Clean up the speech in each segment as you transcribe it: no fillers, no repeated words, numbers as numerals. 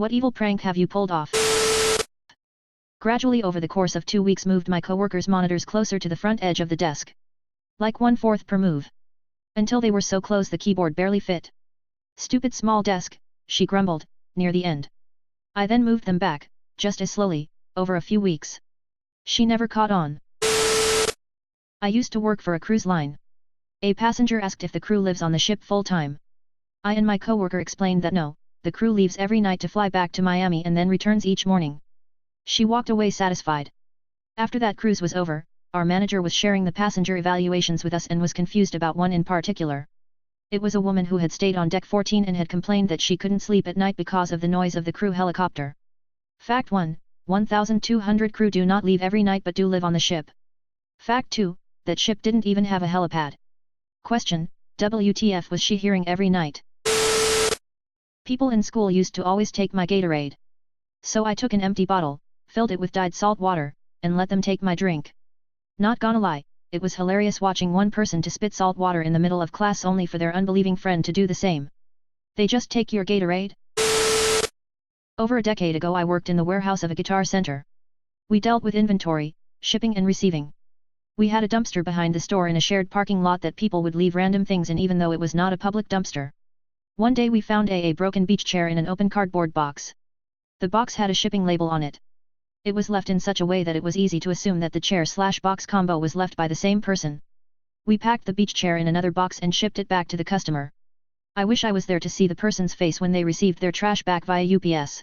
What evil prank have you pulled off? Gradually over the course of 2 weeks moved my coworker's monitors closer to the front edge of the desk. Like 1/4 per move. Until they were so close the keyboard barely fit. Stupid small desk, she grumbled, near the end. I then moved them back, just as slowly, over a few weeks. She never caught on. I used to work for a cruise line. A passenger asked if the crew lives on the ship full-time. I and my coworker explained that no, the crew leaves every night to fly back to Miami and then returns each morning. She walked away satisfied. After that cruise was over, our manager was sharing the passenger evaluations with us and was confused about one in particular. It was a woman who had stayed on deck 14 and had complained that she couldn't sleep at night because of the noise of the crew helicopter. Fact 1, 1,200 crew do not leave every night but do live on the ship. Fact 2, that ship didn't even have a helipad. Question, WTF was she hearing every night? People in school used to always take my Gatorade. So I took an empty bottle, filled it with dyed salt water, and let them take my drink. Not gonna lie, it was hilarious watching one person to spit salt water in the middle of class only for their unbelieving friend to do the same. They just take your Gatorade? Over a decade ago I worked in the warehouse of a guitar center. We dealt with inventory, shipping and receiving. We had a dumpster behind the store in a shared parking lot that people would leave random things in even though it was not a public dumpster. One day we found a broken beach chair in an open cardboard box. The box had a shipping label on it. It was left in such a way that it was easy to assume that the chair/box combo was left by the same person. We packed the beach chair in another box and shipped it back to the customer. I wish I was there to see the person's face when they received their trash back via UPS.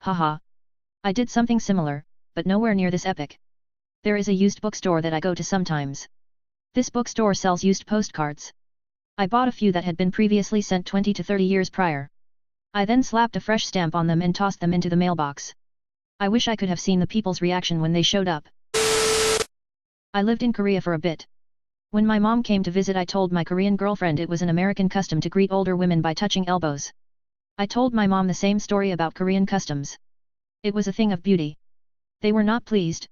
Haha. I did something similar, but nowhere near this epic. There is a used bookstore that I go to sometimes. This bookstore sells used postcards. I bought a few that had been previously sent 20 to 30 years prior. I then slapped a fresh stamp on them and tossed them into the mailbox. I wish I could have seen the people's reaction when they showed up. I lived in Korea for a bit. When my mom came to visit I told my Korean girlfriend it was an American custom to greet older women by touching elbows. I told my mom the same story about Korean customs. It was a thing of beauty. They were not pleased.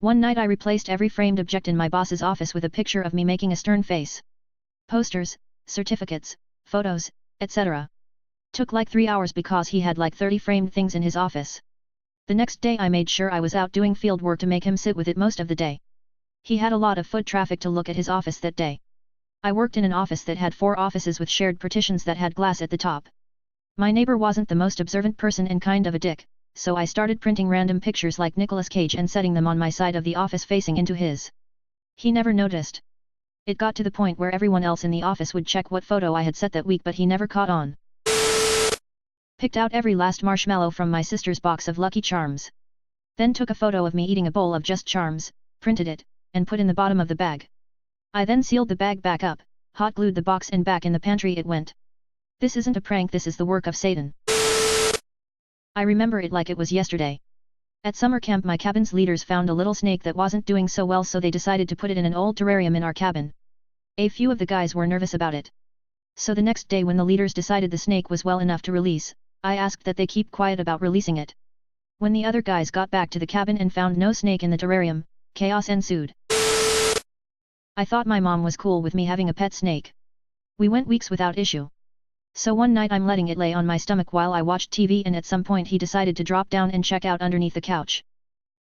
One night I replaced every framed object in my boss's office with a picture of me making a stern face. Posters, certificates, photos, etc. Took like 3 hours because he had like 30 framed things in his office. The next day I made sure I was out doing field work to make him sit with it most of the day. He had a lot of foot traffic to look at his office that day. I worked in an office that had 4 offices with shared partitions that had glass at the top. My neighbor wasn't the most observant person and kind of a dick, so I started printing random pictures like Nicolas Cage and setting them on my side of the office facing into his. He never noticed. It got to the point where everyone else in the office would check what photo I had set that week but he never caught on. Picked out every last marshmallow from my sister's box of Lucky Charms. Then took a photo of me eating a bowl of Just Charms, printed it, and put in the bottom of the bag. I then sealed the bag back up, hot glued the box and back in the pantry it went. This isn't a prank, this is the work of Satan. I remember it like it was yesterday. At summer camp my cabin's leaders found a little snake that wasn't doing so well so they decided to put it in an old terrarium in our cabin. A few of the guys were nervous about it. So the next day when the leaders decided the snake was well enough to release, I asked that they keep quiet about releasing it. When the other guys got back to the cabin and found no snake in the terrarium, chaos ensued. I thought my mom was cool with me having a pet snake. We went weeks without issue. So one night I'm letting it lay on my stomach while I watched TV and at some point he decided to drop down and check out underneath the couch.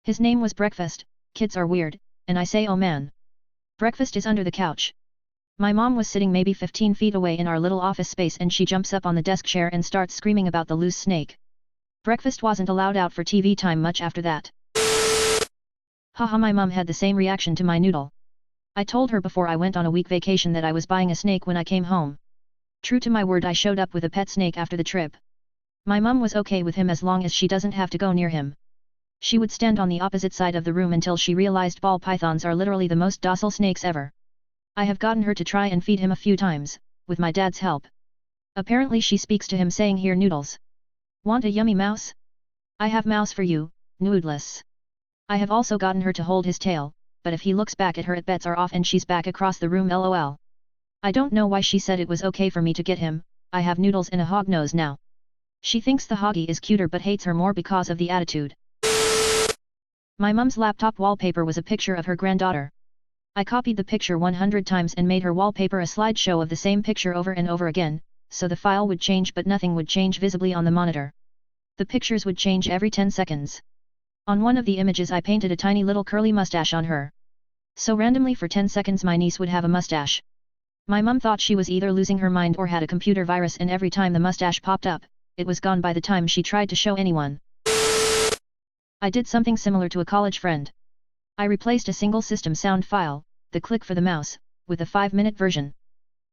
His name was Breakfast, kids are weird, and I say oh man. Breakfast is under the couch. My mom was sitting maybe 15 feet away in our little office space and she jumps up on the desk chair and starts screaming about the loose snake. Breakfast wasn't allowed out for TV time much after that. Haha, my mom had the same reaction to my noodle. I told her before I went on a week vacation that I was buying a snake when I came home. True to my word I showed up with a pet snake after the trip. My mom was okay with him as long as she doesn't have to go near him. She would stand on the opposite side of the room until she realized ball pythons are literally the most docile snakes ever. I have gotten her to try and feed him a few times, with my dad's help. Apparently she speaks to him saying here noodles. Want a yummy mouse? I have mouse for you, noodless. I have also gotten her to hold his tail, but if he looks back at her it bets are off and she's back across the room lol. I don't know why she said it was okay for me to get him, I have noodles in a hog nose now. She thinks the hoggy is cuter but hates her more because of the attitude. My mum's laptop wallpaper was a picture of her granddaughter. I copied the picture 100 times and made her wallpaper a slideshow of the same picture over and over again, so the file would change but nothing would change visibly on the monitor. The pictures would change every 10 seconds. On one of the images I painted a tiny little curly mustache on her. So randomly for 10 seconds my niece would have a mustache. My mum thought she was either losing her mind or had a computer virus, and every time the mustache popped up, it was gone by the time she tried to show anyone. I did something similar to a college friend. I replaced a single system sound file, the click for the mouse, with a 5-minute version.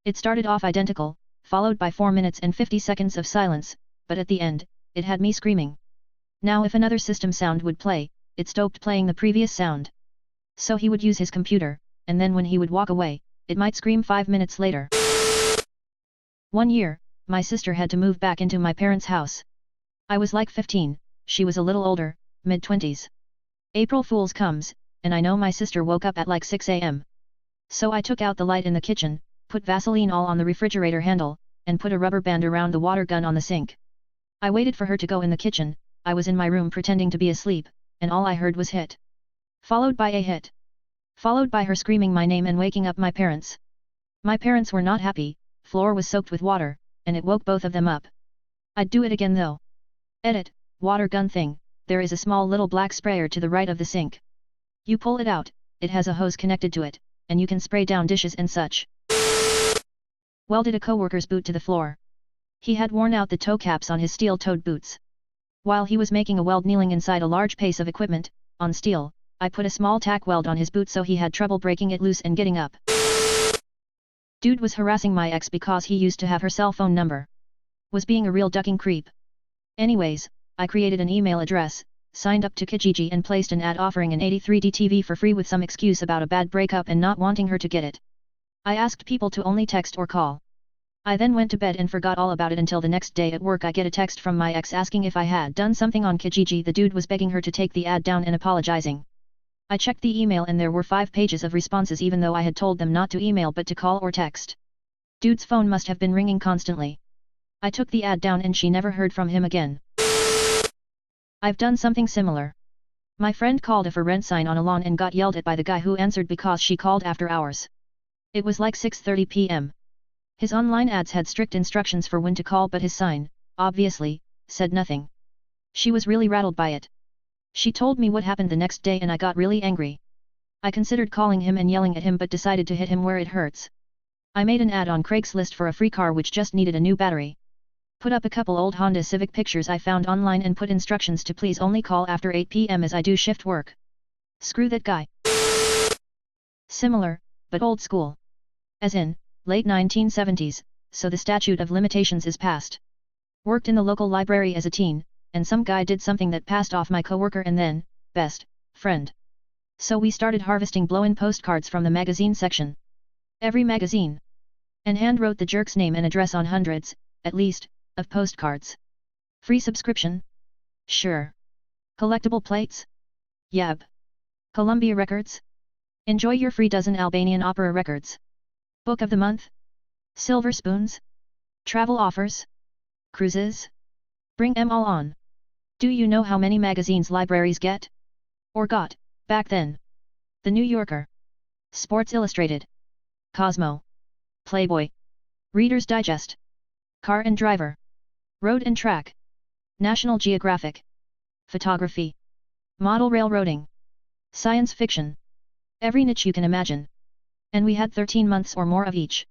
It started off identical, followed by 4 minutes and 50 seconds of silence, but at the end, it had me screaming. Now if another system sound would play, it stopped playing the previous sound. So he would use his computer, and then when he would walk away, it might scream 5 minutes later. One year, my sister had to move back into my parents' house. I was like 15, she was a little older, mid-20s. April Fool's comes, and I know my sister woke up at like 6 a.m. So I took out the light in the kitchen, put Vaseline all on the refrigerator handle, and put a rubber band around the water gun on the sink. I waited for her to go in the kitchen. I was in my room pretending to be asleep, and all I heard was hit. Followed by a hit. Followed by her screaming my name and waking up my parents. My parents were not happy, floor was soaked with water, and it woke both of them up. I'd do it again though. Edit, water gun thing, there is a small little black sprayer to the right of the sink. You pull it out, it has a hose connected to it, and you can spray down dishes and such. Welded a coworker's boot to the floor. He had worn out the toe caps on his steel-toed boots. While he was making a weld kneeling inside a large piece of equipment, on steel, I put a small tack weld on his boot so he had trouble breaking it loose and getting up. Dude was harassing my ex because he used to have her cell phone number. Was being a real ducking creep. Anyways, I created an email address, signed up to Kijiji and placed an ad offering an 83D TV for free with some excuse about a bad breakup and not wanting her to get it. I asked people to only text or call. I then went to bed and forgot all about it until the next day at work I get a text from my ex asking if I had done something on Kijiji. The dude was begging her to take the ad down and apologizing. I checked the email and there were 5 pages of responses even though I had told them not to email but to call or text. Dude's phone must have been ringing constantly. I took the ad down and she never heard from him again. I've done something similar. My friend called a for rent sign on a lawn and got yelled at by the guy who answered because she called after hours. It was like 6:30 p.m. His online ads had strict instructions for when to call but his sign, obviously, said nothing. She was really rattled by it. She told me what happened the next day and I got really angry. I considered calling him and yelling at him but decided to hit him where it hurts. I made an ad on Craigslist for a free car which just needed a new battery. Put up a couple old Honda Civic pictures I found online and put instructions to please only call after 8 p.m. as I do shift work. Screw that guy. Similar, but old school. As in, late 1970s, so the statute of limitations is passed. Worked in the local library as a teen, and some guy did something that passed off my coworker and then, best friend. So we started harvesting blow-in postcards from the magazine section. Every magazine. And hand-wrote the jerk's name and address on hundreds, at least, of postcards. Free subscription? Sure. Collectible plates? Yep. Columbia Records? Enjoy your free dozen Albanian opera records. Book of the month? Silver spoons? Travel offers? Cruises? Bring 'em all on. Do you know how many magazines libraries get? Or got, back then? The New Yorker. Sports Illustrated. Cosmo. Playboy. Reader's Digest. Car and Driver. Road and Track. National Geographic. Photography. Model railroading. Science fiction. Every niche you can imagine. And we had 13 months or more of each.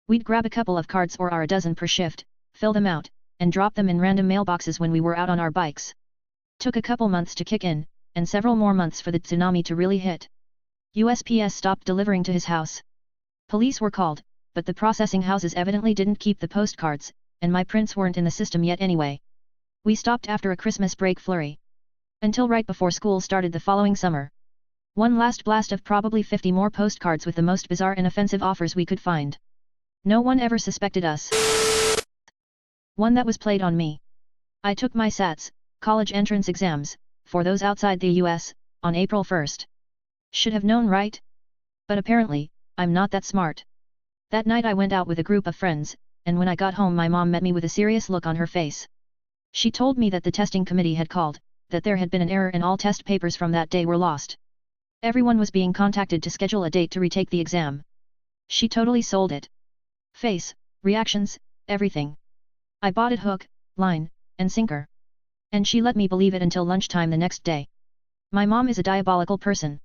We'd grab a couple of cards or a dozen per shift, fill them out, and drop them in random mailboxes when we were out on our bikes. Took a couple months to kick in, and several more months for the tsunami to really hit. USPS stopped delivering to his house. Police were called, but the processing houses evidently didn't keep the postcards, and my prints weren't in the system yet anyway. We stopped after a Christmas break flurry. Until right before school started the following summer. One last blast of probably 50 more postcards with the most bizarre and offensive offers we could find. No one ever suspected us. One that was played on me. I took my SATs, college entrance exams, for those outside the US, on April 1st. Should have known, right? But apparently, I'm not that smart. That night I went out with a group of friends, and when I got home my mom met me with a serious look on her face. She told me that the testing committee had called, that there had been an error and all test papers from that day were lost. Everyone was being contacted to schedule a date to retake the exam. She totally sold it. Face, reactions, everything. I bought it hook, line, and sinker. And she let me believe it until lunchtime the next day. My mom is a diabolical person.